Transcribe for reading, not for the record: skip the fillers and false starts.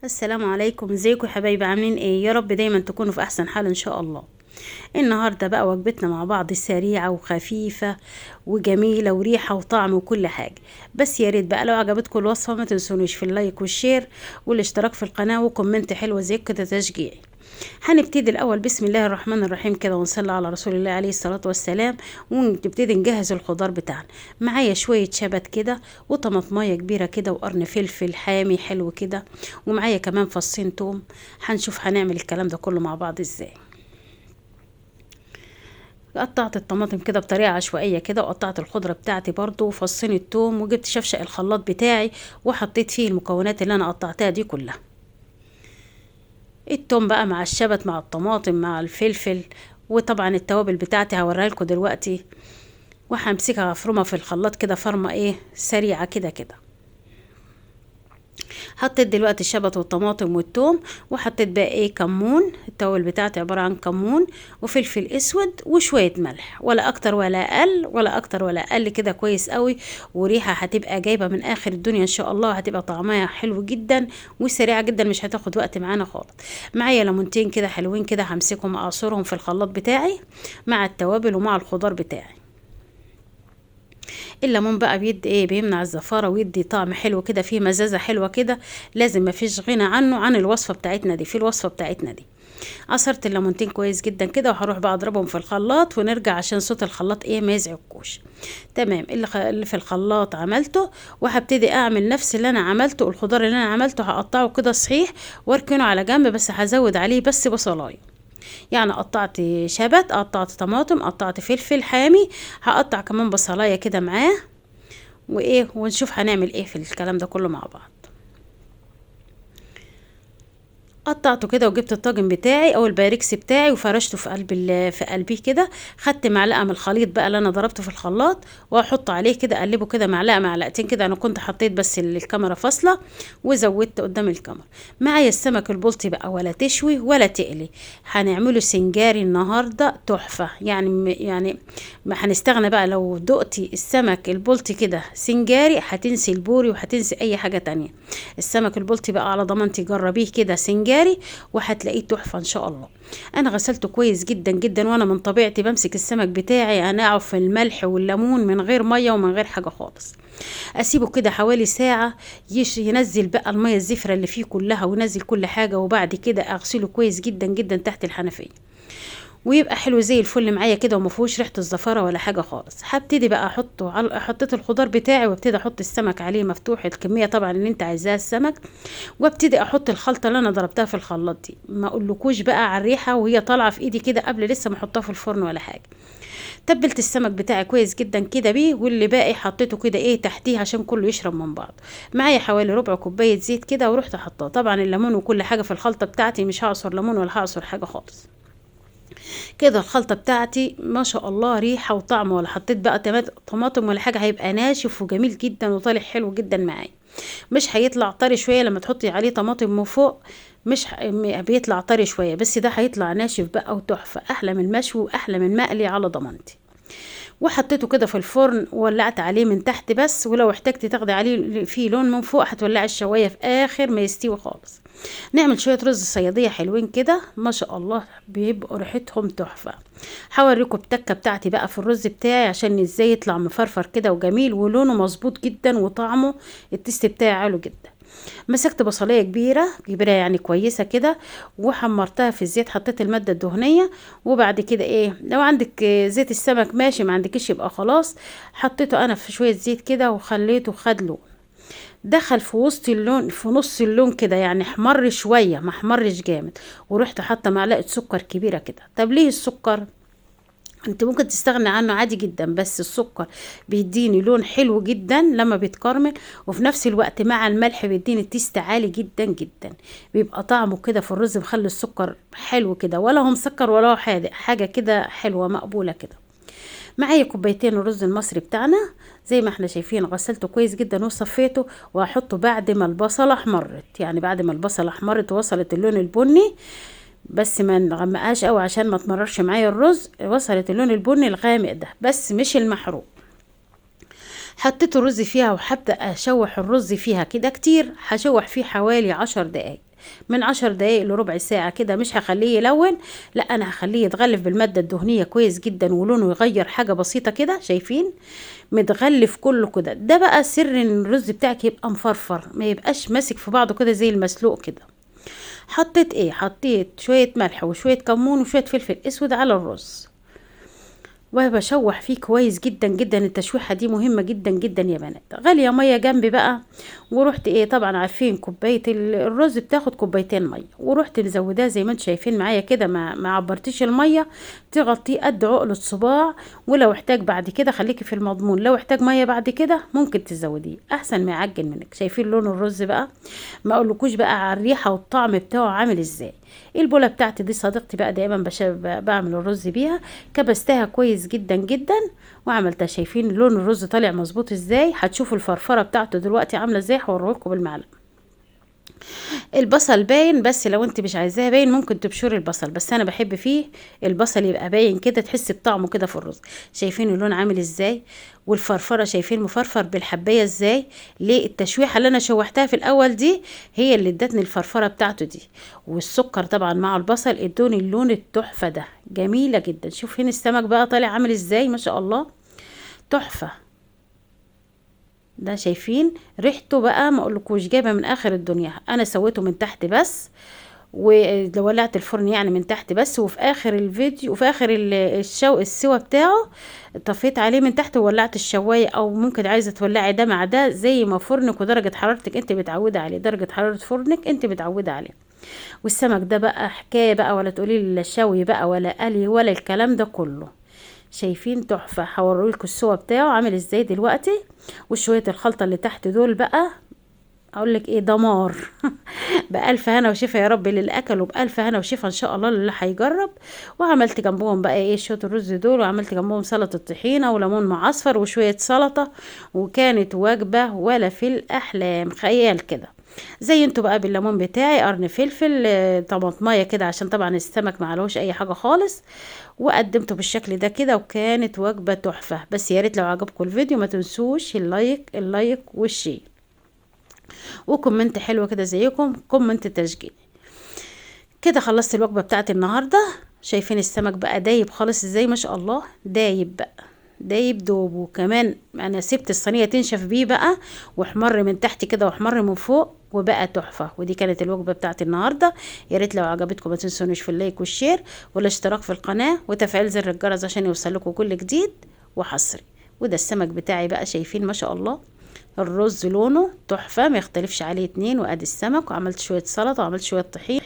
السلام عليكم، ازيكم يا حبايبي؟ عاملين ايه؟ يا رب دايما تكونوا في احسن حال ان شاء الله. النهارده بقى وجبتنا مع بعض سريعه وخفيفه وجميله وريحه وطعم وكل حاجه. بس يا ريت بقى لو عجبتكم الوصفه ما تنسونيش في اللايك والشير والاشتراك في القناه وكومنت حلو زي كده تشجيعي. هنبتدي الاول بسم الله الرحمن الرحيم كده ونصلي على رسول الله عليه الصلاه والسلام. ونبتدي نجهز الخضار بتاعنا. معايا شويه شبت كده وطماطمايه كبيره كده وقرن فلفل حامي حلو كده. ومعايا كمان فصين توم. هنشوف هنعمل الكلام ده كله مع بعض ازاي. قطعت الطماطم كده بطريقه عشوائيه كده وقطعت الخضره بتاعتي برضو وفصين التوم وجبت شفشق الخلاط بتاعي وحطيت فيه المكونات اللي انا قطعتها دي كلها. التوم بقى مع الشبت مع الطماطم مع الفلفل. وطبعا التوابل بتاعتي هوريها لكم دلوقتي. وهمسكها افرمها في الخلاط كده فرمه ايه سريعه كده كده. حطيت دلوقتي الشبت والطماطم والثوم. وحطيت بقى ايه كمون. التوابل بتاعتي عباره عن كمون وفلفل اسود وشويه ملح، ولا اكتر ولا اقل ولا اكتر ولا اقل، كده كويس قوي. وريحه هتبقى جايبه من اخر الدنيا ان شاء الله، هتبقى طعمها حلو جدا وسريعه جدا، مش هتاخد وقت معانا خالص. معايا ليمونتين كده حلوين كده همسكهم اعصرهم في الخلاط بتاعي مع التوابل ومع الخضار بتاعي. الليمون بقى بيدي ايه، بيمنع الزفاره ويدي طعم حلو كده، فيه مزازه حلوه كده. لازم مفيش غنى عنه عن الوصفه بتاعتنا دي، في الوصفه بتاعتنا دي. عصرت الليمونتين كويس جدا كده وهروح بقى اضربهم في الخلاط ونرجع عشان صوت الخلاط ايه ما يزعجكوش. تمام. اللي في الخلاط عملته. وهبتدي اعمل نفس اللي انا عملته. الخضار اللي انا عملته هقطعه كده صحيح واركنه على جنب، بس هزود عليه بس بصلايه. يعني قطعت شبت، قطعت طماطم، قطعت فلفل حامي. هقطع كمان بصلايه كده معاه. وايه ونشوف هنعمل ايه في الكلام ده كله مع بعض. قطعته كده وجبت الطاجن بتاعي او البايركس بتاعي وفرشته في قلبي كده. خدت معلقه من الخليط بقى اللي انا ضربته في الخلاط واحط عليه كده اقلبه كده معلقه معلقتين كده. انا كنت حطيت بس الكاميرا فاصله وزودت قدام الكاميرا. معايا السمك البلطي بقى، ولا تشوي ولا تقلي. هنعمله سنجاري النهارده تحفه يعني ما هنستغنى بقى. لو دقتي السمك البلطي كده سنجاري هتنسي البوري وهتنسي اي حاجه تانية. السمك البلطي بقى على ضمانتي جربيه كده سنجاري وهتلاقيه تحفه ان شاء الله. انا غسلته كويس جدا جدا، وانا من طبيعتي بمسك السمك بتاعي انقعه في الملح والليمون من غير ميه ومن غير حاجه خالص. اسيبه كده حوالي ساعه. ينزل بقى الميه الزفره اللي فيه كلها وينزل كل حاجه، وبعد كده اغسله كويس جدا جدا تحت الحنفيه. ويبقى حلو زي الفل معايا كده وما فيهوش ريحه الزفاره ولا حاجه خالص. هبتدي بقى حطيت الخضار بتاعي وابتدي احط السمك عليه مفتوح الكميه طبعا اللي انت عايزاها السمك. وابتدي احط الخلطه اللي انا ضربتها في الخلاط دي. ما اقولكوش بقى على الريحه وهي طالعه في ايدي كده قبل لسه ما احطها في الفرن ولا حاجه. تبلت السمك بتاعي كويس جدا كده بيه، واللي باقي حطيته كده ايه تحتيه عشان كله يشرب من بعض. معايا حوالي ربع كوبايه زيت كده ورحت حطاه. طبعا الليمون وكل حاجه في الخلطه بتاعتي، مش هعصر ليمون ولا هعصر حاجه خالص. كده الخلطه بتاعتي ما شاء الله ريحه وطعم، ولا حطيت بقى طماطم ولا حاجه، هيبقى ناشف وجميل جدا وطالع حلو جدا معايا. مش هيطلع طري شويه لما تحطي عليه طماطم من فوق. مش بيطلع طري شويه، بس ده هيطلع ناشف بقى وتحفه، احلى من المشوي واحلى من المقلي على ضمانتي. وحطيته كده في الفرن وولعت عليه من تحت بس، ولو احتجتي تاخدي عليه فيه لون من فوق هتولعي الشوايه في اخر ما يستوي خالص. نعمل شويه رز صياديه حلوين كده ما شاء الله، بيبقوا ريحتهم تحفه. هوريكم التكه بتاعتي بقى في الرز بتاعي عشان ازاي يطلع مفرفر كده وجميل ولونه مظبوط جدا وطعمه التست بتاعي عالي جدا. مسكت بصليه كبيره كبيره يعني كويسه كده وحمرتها في الزيت. حطيت الماده الدهنيه. وبعد كده ايه، لو عندك زيت السمك ماشي، ما عندكش يبقى خلاص. حطيته انا في شويه زيت كده وخليته خد لون. دخل في وسط اللون، في نص اللون كده يعني احمر شويه ما احمرش جامد. ورحت حاطه معلقه سكر كبيره كده. طب ليه السكر؟ انت ممكن تستغني عنه عادي جدا، بس السكر بيديني لون حلو جدا لما بيتكرمل، وفي نفس الوقت مع الملح بيديني تيست عالي جدا جدا. بيبقى طعمه كده في الرز مخلي السكر حلو كده، ولا هو مسكر ولا هو حادق، حاجه كده حلوه مقبوله كده. معايا كوبايتين الرز المصري بتاعنا زي ما احنا شايفين، غسلته كويس جدا وصفيته. وهحطه بعد ما البصله احمرت، يعني بعد ما البصله احمرت ووصلت اللون البني، بس ما نغمقهاش قوي عشان ما تمررش معايا الرز. وصلت اللون البني الغامق ده بس مش المحروق. حطيت الرز فيها وهبدأ اشوح الرز فيها كده كتير، هشوح فيه حوالي 10 دقايق. من 10 دقايق لربع ساعة كده، مش هخليه يلون، لا انا هخليه يتغلف بالمادة الدهنية كويس جدا، ولونه يغير حاجة بسيطة كده. شايفين متغلف كله كده. ده بقى سر ان الرز بتاعك يبقى مفرفر، ما يبقاش ماسك في بعضه كده زي المسلوق كده. حطيت ايه؟ حطيت شوية ملح وشوية كمون وشوية فلفل اسود على الرز، وبشوح فيه كويس جدا جدا. التشويحة دي مهمة جدا جدا يا بنات. غالية مية جنبي بقى، ورحت ايه، طبعا عارفين كوباية الرز بتاخد كوبايتين مية، ورحت مزوداه زي ما انتم شايفين معايا كده، ما عبرتيش المية، تغطيه قد عقلة صباع. ولو احتاج بعد كده خليكي في المضمون، لو احتاج مية بعد كده ممكن تزوديه احسن ما يعجن منك. شايفين لون الرز بقى؟ ما اقولكوش بقى على الريحة والطعم بتاعه عامل ازاي. البولة بتاعتي دي صديقتي بقى، دايما بعمل الرز بيها. كبستها كويس جدا جدا وعملتها. شايفين لون الرز طالع مظبوط ازاي؟ هتشوفوا الفرفره بتاعته دلوقتي عامله ازاي، هوريهولكم بالمعلقه. البصل باين، بس لو انت مش عايزاه باين ممكن تبشري البصل، بس انا بحب فيه البصل يبقى باين كده، تحسي بطعمه كده في الرز. شايفين اللون عامل ازاي؟ والفرفره شايفين مفرفر بالحبايه ازاي؟ ليه؟ التشويحه اللي انا شوحتها في الاول دي هي اللي ادتني الفرفره بتاعته دي، والسكر طبعا مع البصل ادوني اللون التحفه ده، جميله جدا. شوف هنا السمك بقى طالع عامل ازاي، ما شاء الله، تحفه. ده شايفين ريحته بقى، ما اقولكوش جايبه من اخر الدنيا. انا سويته من تحت بس، وولعت الفرن يعني من تحت بس، وفي اخر الفيديو وفي اخر السوا بتاعه طفيت عليه من تحت وولعت الشوايه. او ممكن عايزه تولعي ده مع ده زي ما فرنك ودرجه حرارتك انت متعوده عليه، درجه حراره فرنك انت متعوده عليه. والسمك ده بقى حكايه بقى، ولا تقولي لي لا شوي بقى ولا قلي ولا الكلام ده كله. شايفين تحفه. هوريلكوا السوا بتاعه عامل ازاي دلوقتي، وشويه الخلطه اللي تحت دول بقى اقول لك ايه، دمار. بألف هنا وشفا يا رب للي اكلوا، بألف هنا وشفا ان شاء الله للي هيجرب. وعملت جنبهم بقى ايه شويه الرز دول، وعملت جنبهم سلطه طحينه وليمون معصفر وشويه سلطه، وكانت وجبه ولا في الاحلام، خيال كده. زي انتوا بقى بالليمون بتاعي، قرن فلفل، طماطمايه كده عشان طبعا السمك ما عليهوش اي حاجه خالص. وقدمته بالشكل ده كده، وكانت وجبه تحفه. بس يا ريت لو عجبكم الفيديو ما تنسوش اللايك والشير، وكومنت حلوة كده زيكم، كومنت تشجيع. كده خلصت الوجبة بتاعت النهاردة. شايفين السمك بقى دايب خالص ازاي، ما شاء الله، دايب بقى، دايب دوب. وكمان انا سبت الصينية تنشف بيه بقى، واحمر من تحت كده واحمر من فوق، وبقى تحفة. ودي كانت الوجبة بتاعت النهاردة. يا ريت لو عجبتكم ما تنسونيش في اللايك والشير والاشتراك في القناة وتفعيل زر الجرس عشان يوصلكم كل جديد وحصري. وده السمك بتاعي بقى، شايفين ما شاء الله، الرز لونه تحفة ما يختلفش عليه اتنين. وادي السمك، وعملت شوية سلطة وعملت شوية طحين.